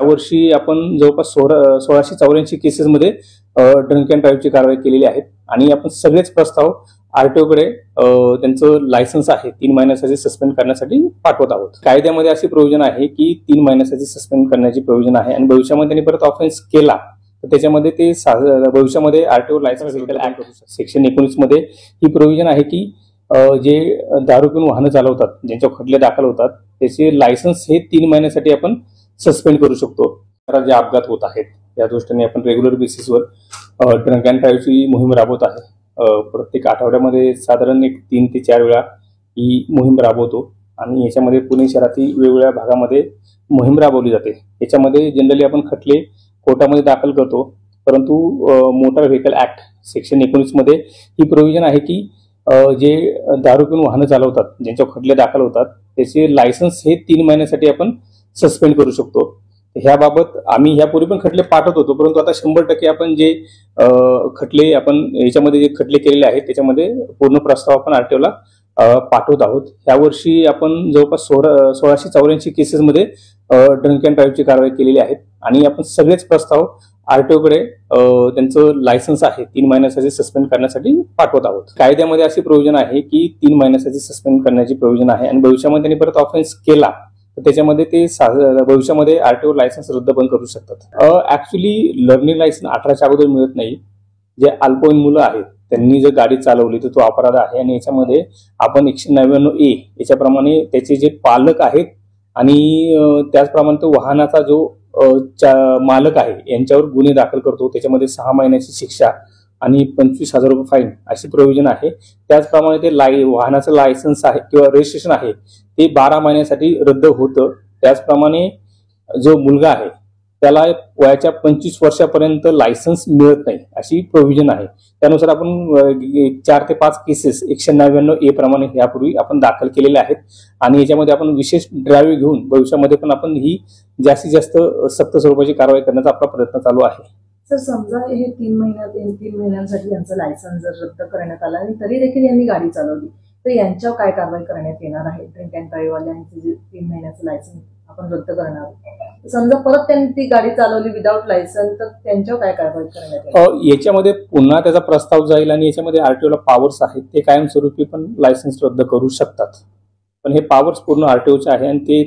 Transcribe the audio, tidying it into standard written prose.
यावर्षी आपण जवळपास 1684 केसेसमध्ये ड्रंक अँड ड्राईव्हची कारवाई केलेली आहे आणि आपण सगळेच प्रस्ताव आरटीओकडे त्यांचं लायसन्स आहे 3 महिन्यासाठी सस्पेंड करण्यासाठी पाठवत आहोत। कायद्यामध्ये अशी प्रोव्हिजन आहे की 3 महिन्यासाठी सस्पेंड करण्याची प्रोव्हिजन आहे आणि भविष्यामध्ये त्यांनी परत ऑफेन्स केला तर त्याच्यामध्ये ते भविष्यामध्ये आरटीओ लायसन्स ऍक्ट सेक्शन 19 मध्ये ही प्रोव्हिजन आहे की जे दारू पिऊन वाहनं चालवतात, ज्यांच्या खटले दाखल होतात, त्याचे लायसन्स हे 3 महिन्यासाठी आपण सस्पेंड करू शकतो। जे अपघात होत आहेत या दृष्टीने आपण रेग्युलर बेसिसवर ड्रंक अँड ड्राईव्हची मोहीम राबवत आहे। प्रत्येक आठवड्यामध्ये साधारण 3 ते 4 वेळा ही मोहीम राबवतो आणि याच्यामध्ये पुणे शहरातील वेगवेगळ्या भागामध्ये मोहीम राबवली जाते। याच्यामध्ये जनरली आपण खटले कोर्टामध्ये दाखल करतो, परंतु मोटार व्हेकल ऍक्ट सेक्शन 19 मध्ये ही प्रोव्हिजन आहे की जे दारू पिऊन वाहनं चालवतात, ज्यांच्या खटले दाखल होतात, त्याचे लायसन्स हे 3 महिन्यासाठी आपण सस्पेंड करू शकतो। ह्याबाबत आम्ही ह्यापूर्वी पण खटले पाठवत होतो, परंतु आता 100% आपण जे खटले आपण याच्यामध्ये जे खटले केलेले आहेत त्याच्यामध्ये पूर्ण प्रस्ताव आपण आरटीओला पाठवत आहोत। यावर्षी आपण जवळपास 1684 केसेसमध्ये ड्रंक अँड ड्राईव्हची कारवाई केलेली आहे आणि आपण सगळेच प्रस्ताव आरटीओकडे त्यांचं लायसन्स आहे 3 महिन्यासाठी सस्पेंड करण्यासाठी पाठवत आहोत। कायद्यामध्ये अशी प्रोव्हिजन आहे की 3 महिन्यासाठी सस्पेंड करण्याची प्रोव्हिजन आहे आणि भविष्यामध्ये त्यांनी परत ऑफेन्स केला तर त्याच्यामध्ये ते भविष्यामध्ये आरटीओ लायसन्स रद्द पण करू शकतात। ऍक्च्युली लर्निंग लायसन्स 18च्या अगोदर मिळत नाही। जे अल्पवयीन मुलं आहेत त्यांनी जर गाडी चालवली तर तो अपराध आहे आणि याच्यामध्ये आपण 199A याच्याप्रमाणे त्याचे जे पालक आहेत आणि त्याचप्रमाणे तो वाहनाचा जो मालक आहे यांच्यावर गुन्हे दाखल करतो। त्याच्यामध्ये 6 महिन्याची शिक्षा आणि 25,000 रुपये फाईन अशी प्रोव्हिजन आहे। त्याचप्रमाणे ते वाहनाचं लायसन्स आहे किंवा रजिस्ट्रेशन आहे ते 12 महिन्यासाठी रद्द होतं। त्याचप्रमाणे जो मुलगा आहे त्याला वयाच्या 25 वर्षापर्यंत लायसन्स मिळत नाही अशी प्रोव्हिजन आहे। त्यानुसार आपण 4 ते 5 केसेस 199A प्रमाणे यापूर्वी आपण दाखल केलेले आहेत आणि याच्यामध्ये आपण विशेष ड्राईव्ह घेऊन भविष्यामध्ये पण आपण ही जास्तीत जास्त सक्त स्वरूपाची कारवाई करण्याचा आपला प्रयत्न चालू आहे। सर, समजा हे 3 महिन्यांसाठी यांचं लायसन्स जर रद्द करण्यात आलं आणि तरी देखील यांनी गाडी चालवली तर यांच्यावर काय कारवाई करण्यात येणार आहे? ड्रिंक अँड ड्राईव्ह वाल्यांचे जे 3 महिन्याचं लायसन्स आपण रद्द करणार, समजा परत त्यांनी ती गाडी चालवली विदाऊट लायसन्स तर त्यांच्यावर काय कारवाई करण्यात येईल? याच्यामध्ये पुन्हा त्याचा प्रस्ताव जाईल आणि याच्यामध्ये आरटीओला पॉवर्स आहेत, ते कायमस्वरूपी पण लायसन्स रद्द करू शकतात, पण हे पॉवर्स पूर्ण आरटीओचे आहे आणि ते